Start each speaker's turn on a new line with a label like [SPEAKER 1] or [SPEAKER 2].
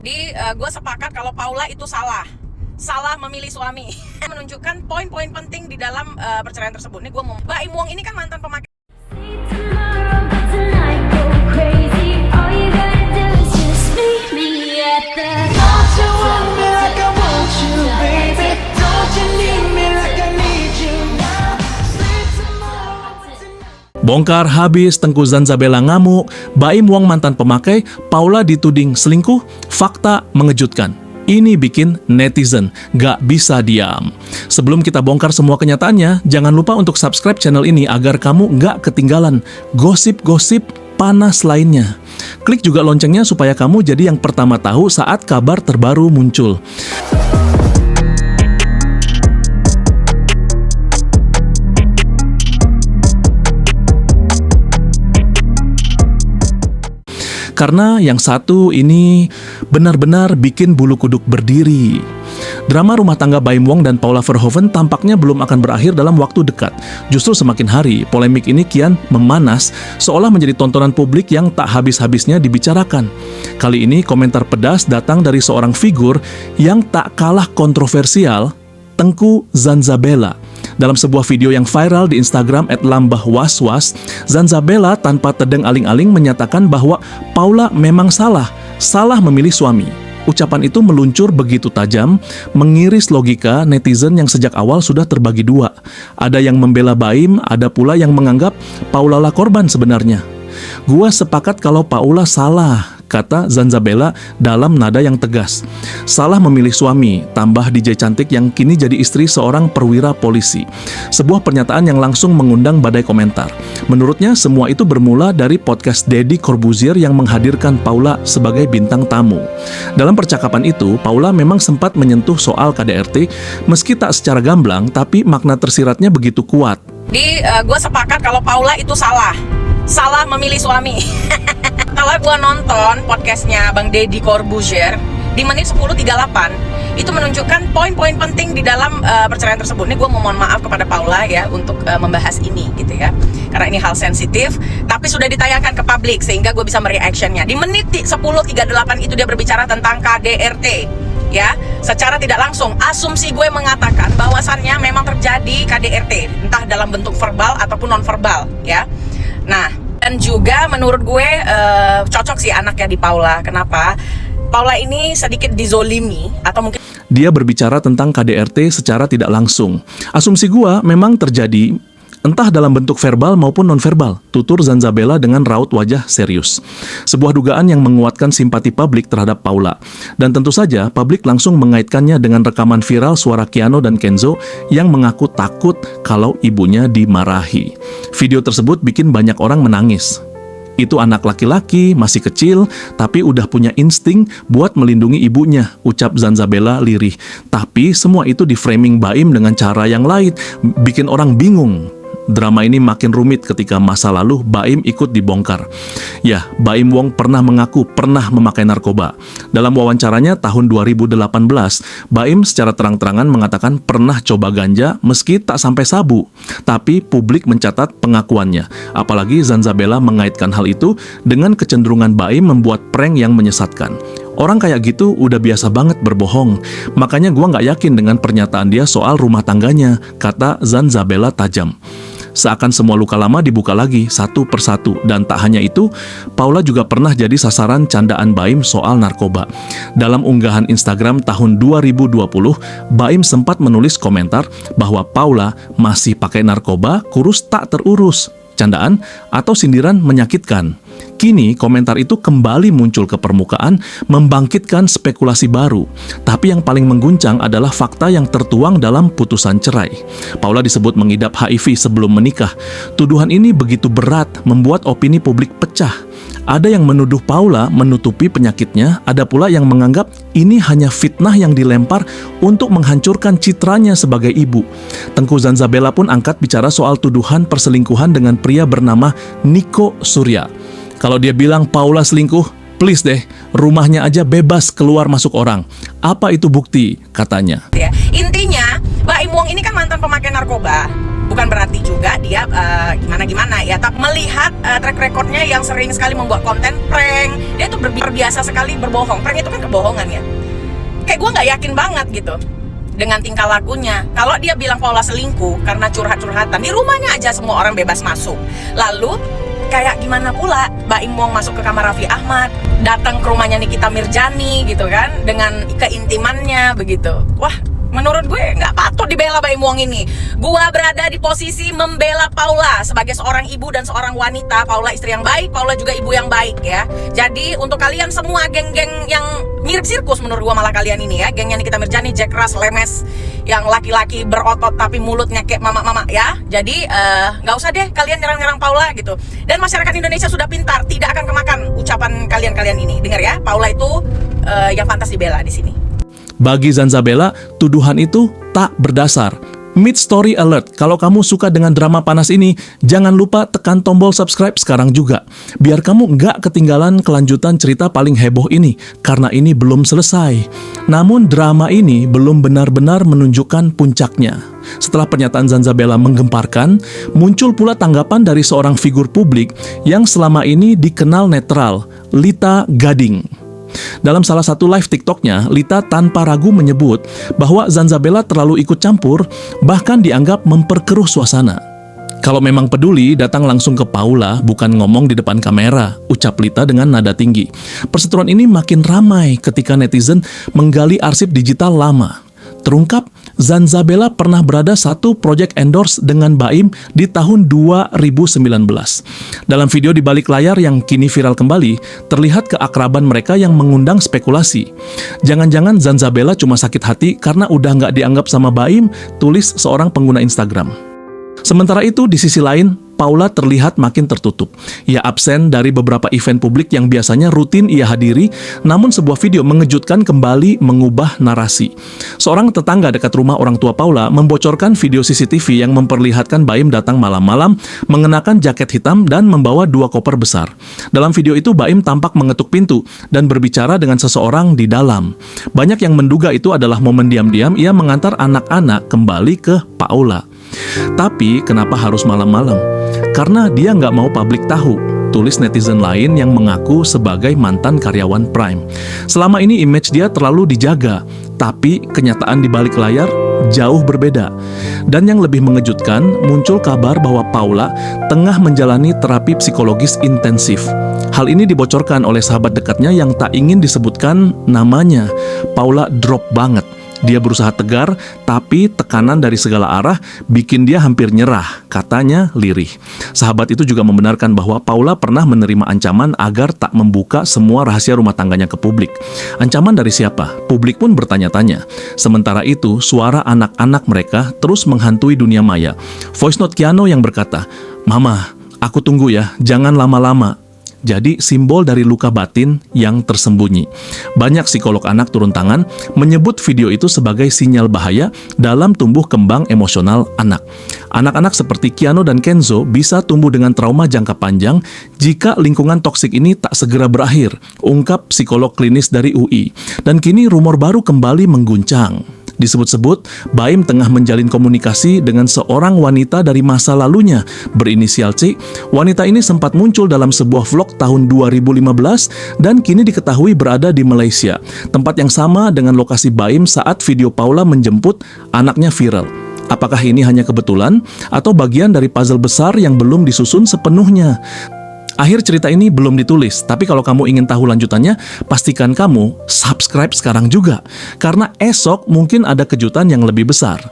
[SPEAKER 1] Gue sepakat kalau Paula itu salah memilih suami. Menunjukkan poin-poin penting di dalam perceraian tersebut. Nih gue mau, Baim Wong ini kan mantan pemakai.
[SPEAKER 2] Bongkar habis Tengku Zanzabela ngamuk, Baim Wong mantan pemakai, Paula dituding selingkuh, fakta mengejutkan. Ini bikin netizen gak bisa diam. Sebelum kita bongkar semua kenyataannya, jangan lupa untuk subscribe channel ini agar kamu gak ketinggalan gosip-gosip panas lainnya. Klik juga loncengnya supaya kamu jadi yang pertama tahu saat kabar terbaru muncul. Karena yang satu ini benar-benar bikin bulu kuduk berdiri. Drama rumah tangga Baim Wong dan Paula Verhoeven tampaknya belum akan berakhir dalam waktu dekat. Justru semakin hari, polemik ini kian memanas, seolah menjadi tontonan publik yang tak habis-habisnya dibicarakan. Kali ini komentar pedas datang dari seorang figur yang tak kalah kontroversial, Tengku Zanzabela. Dalam sebuah video yang viral di Instagram @lambahwaswas, Zanzabela tanpa tedeng aling-aling menyatakan bahwa Paula memang salah memilih suami. Ucapan itu meluncur begitu tajam, mengiris logika netizen yang sejak awal sudah terbagi dua. Ada yang membela Baim, ada pula yang menganggap Paula lah korban sebenarnya. Gua sepakat kalau Paula salah, kata Zanzabela dalam nada yang tegas. Salah memilih suami, tambah DJ cantik yang kini jadi istri seorang perwira polisi. Sebuah pernyataan yang langsung mengundang badai komentar. Menurutnya semua itu bermula dari podcast Deddy Corbuzier yang menghadirkan Paula sebagai bintang tamu. Dalam percakapan itu, Paula memang sempat menyentuh soal KDRT, meski tak secara gamblang, tapi makna tersiratnya begitu kuat.
[SPEAKER 1] Gue sepakat kalau Paula itu salah memilih suami. Kalau gue nonton podcastnya Bang Deddy Corbuzier di menit 10.38 itu menunjukkan poin-poin penting di dalam perceraian tersebut. Ini gue mohon maaf kepada Paula ya untuk membahas ini gitu ya, karena ini hal sensitif tapi sudah ditayangkan ke publik sehingga gue bisa mereactionnya. Di menit 10.38 itu dia berbicara tentang KDRT ya. Secara tidak langsung asumsi gue mengatakan bahwasannya memang terjadi KDRT entah dalam bentuk verbal ataupun non verbal ya. Nah, dan juga menurut gue cocok sih anaknya di Paula. Kenapa? Paula ini sedikit dizolimi atau mungkin
[SPEAKER 2] dia berbicara tentang KDRT secara tidak langsung. Asumsi gua memang terjadi entah dalam bentuk verbal maupun nonverbal, tutur Zanzabela dengan raut wajah serius. Sebuah dugaan yang menguatkan simpati publik terhadap Paula. Dan tentu saja publik langsung mengaitkannya dengan rekaman viral suara Keanu dan Kenzo yang mengaku takut kalau ibunya dimarahi. Video tersebut bikin banyak orang menangis. Itu anak laki-laki, masih kecil, tapi udah punya insting buat melindungi ibunya, ucap Zanzabela lirih. Tapi semua itu di-framing Baim dengan cara yang lain, bikin orang bingung. Drama ini makin rumit ketika masa lalu Baim ikut dibongkar. Ya, Baim Wong pernah mengaku pernah memakai narkoba. Dalam wawancaranya tahun 2018, Baim secara terang-terangan mengatakan pernah coba ganja meski tak sampai sabu. Tapi publik mencatat pengakuannya. Apalagi Zanzabela mengaitkan hal itu dengan kecenderungan Baim membuat prank yang menyesatkan. Orang kayak gitu udah biasa banget berbohong. Makanya gua nggak yakin dengan pernyataan dia soal rumah tangganya, kata Zanzabela tajam. Seakan semua luka lama dibuka lagi satu persatu. Dan tak hanya itu, Paula juga pernah jadi sasaran candaan Baim soal narkoba. Dalam unggahan Instagram tahun 2020, Baim sempat menulis komentar bahwa Paula masih pakai narkoba, kurus tak terurus. Candaan atau sindiran menyakitkan. Kini komentar itu kembali muncul ke permukaan, membangkitkan spekulasi baru. Tapi yang paling mengguncang adalah fakta yang tertuang dalam putusan cerai. Paula disebut mengidap HIV sebelum menikah. Tuduhan ini begitu berat, membuat opini publik pecah. Ada yang menuduh Paula menutupi penyakitnya, ada pula yang menganggap ini hanya fitnah yang dilempar untuk menghancurkan citranya sebagai ibu. Tengku Zanzabela pun angkat bicara soal tuduhan perselingkuhan dengan pria bernama Niko Surya. Kalau dia bilang Paula selingkuh, please deh, rumahnya aja bebas keluar masuk orang. Apa itu bukti? Katanya.
[SPEAKER 1] ya. Intinya, Baim Wong ini kan mantan pemakai narkoba. Bukan Bukan berarti juga dia gimana-gimana ya, tapi melihat track recordnya yang sering sekali membuat konten prank, dia tuh terbiasa sekali berbohong. Prank itu kan kebohongan ya. Kayak gue nggak yakin banget gitu dengan tingkah lakunya. Kalau dia bilang Paula selingkuh karena curhat-curhatan, di rumahnya aja semua orang bebas masuk. Lalu kayak gimana pula Baim Wong masuk ke kamar Raffi Ahmad, datang ke rumahnya Nikita Mirjani gitu kan, dengan keintimannya begitu. Wah, menurut gue nggak patut dibela Baim Wong ini. Gue berada di posisi membela Paula sebagai seorang ibu dan seorang wanita. Paula istri yang baik, Paula juga ibu yang baik ya. Jadi untuk kalian semua geng-geng yang mirip sirkus menurut gue malah kalian ini ya, gengnya Nikita Mirjani, Jack Ras, Lemes, yang laki-laki berotot tapi mulutnya kayak mama-mama ya. Jadi nggak usah deh kalian nyerang-nyerang Paula gitu. Dan masyarakat Indonesia sudah pintar, tidak akan kemakan ucapan kalian-kalian ini. Dengar ya, Paula itu yang pantas dibela di sini.
[SPEAKER 2] Bagi Zanzabella, tuduhan itu tak berdasar. Mid story alert, kalau kamu suka dengan drama panas ini, jangan lupa tekan tombol subscribe sekarang juga. Biar kamu nggak ketinggalan kelanjutan cerita paling heboh ini, karena ini belum selesai. Namun drama ini belum benar-benar menunjukkan puncaknya. Setelah pernyataan Zanzabella menggemparkan, muncul pula tanggapan dari seorang figur publik yang selama ini dikenal netral, Lita Gading. Dalam salah satu live TikToknya, Lita tanpa ragu menyebut bahwa Zanzabella terlalu ikut campur, bahkan dianggap memperkeruh suasana. Kalau memang peduli, datang langsung ke Paula, bukan ngomong di depan kamera, ucap Lita dengan nada tinggi. Perseteruan ini makin ramai ketika netizen menggali arsip digital lama. Terungkap, Zanzabella pernah berada satu proyek endorse dengan Baim di tahun 2019. Dalam video di balik layar yang kini viral kembali, terlihat keakraban mereka yang mengundang spekulasi. Jangan-jangan Zanzabella cuma sakit hati karena udah nggak dianggap sama Baim, tulis seorang pengguna Instagram. Sementara itu, di sisi lain, Paula terlihat makin tertutup. Ia absen dari beberapa event publik yang biasanya rutin ia hadiri, namun sebuah video mengejutkan kembali mengubah narasi. Seorang tetangga dekat rumah orang tua Paula membocorkan video CCTV yang memperlihatkan Baim datang malam-malam, mengenakan jaket hitam dan membawa 2 koper besar. Dalam video itu, Baim tampak mengetuk pintu dan berbicara dengan seseorang di dalam. Banyak yang menduga itu adalah momen diam-diam ia mengantar anak-anak kembali ke Paula. Tapi kenapa harus malam-malam? Karena dia nggak mau publik tahu, tulis netizen lain yang mengaku sebagai mantan karyawan Prime. Selama ini image dia terlalu dijaga, tapi kenyataan di balik layar jauh berbeda. Dan yang lebih mengejutkan, muncul kabar bahwa Paula tengah menjalani terapi psikologis intensif. Hal ini dibocorkan oleh sahabat dekatnya yang tak ingin disebutkan namanya. Paula drop banget. Dia berusaha tegar, tapi tekanan dari segala arah bikin dia hampir nyerah, katanya lirih. Sahabat itu juga membenarkan bahwa Paula pernah menerima ancaman agar tak membuka semua rahasia rumah tangganya ke publik. Ancaman dari siapa? Publik pun bertanya-tanya. Sementara itu, suara anak-anak mereka terus menghantui dunia maya. Voice note Keanu yang berkata, "Mama, aku tunggu ya, jangan lama-lama." Jadi simbol dari luka batin yang tersembunyi. Banyak psikolog anak turun tangan menyebut video itu sebagai sinyal bahaya dalam tumbuh kembang emosional anak. Anak-anak seperti Keanu dan Kenzo bisa tumbuh dengan trauma jangka panjang jika lingkungan toksik ini tak segera berakhir, ungkap psikolog klinis dari UI. Dan kini rumor baru kembali mengguncang. Disebut-sebut, Baim tengah menjalin komunikasi dengan seorang wanita dari masa lalunya berinisial C. Wanita ini sempat muncul dalam sebuah vlog tahun 2015 dan kini diketahui berada di Malaysia, tempat yang sama dengan lokasi Baim saat video Paula menjemput anaknya viral. Apakah ini hanya kebetulan atau bagian dari puzzle besar yang belum disusun sepenuhnya? Akhir cerita ini belum ditulis, tapi kalau kamu ingin tahu lanjutannya, pastikan kamu subscribe sekarang juga. Karena esok mungkin ada kejutan yang lebih besar.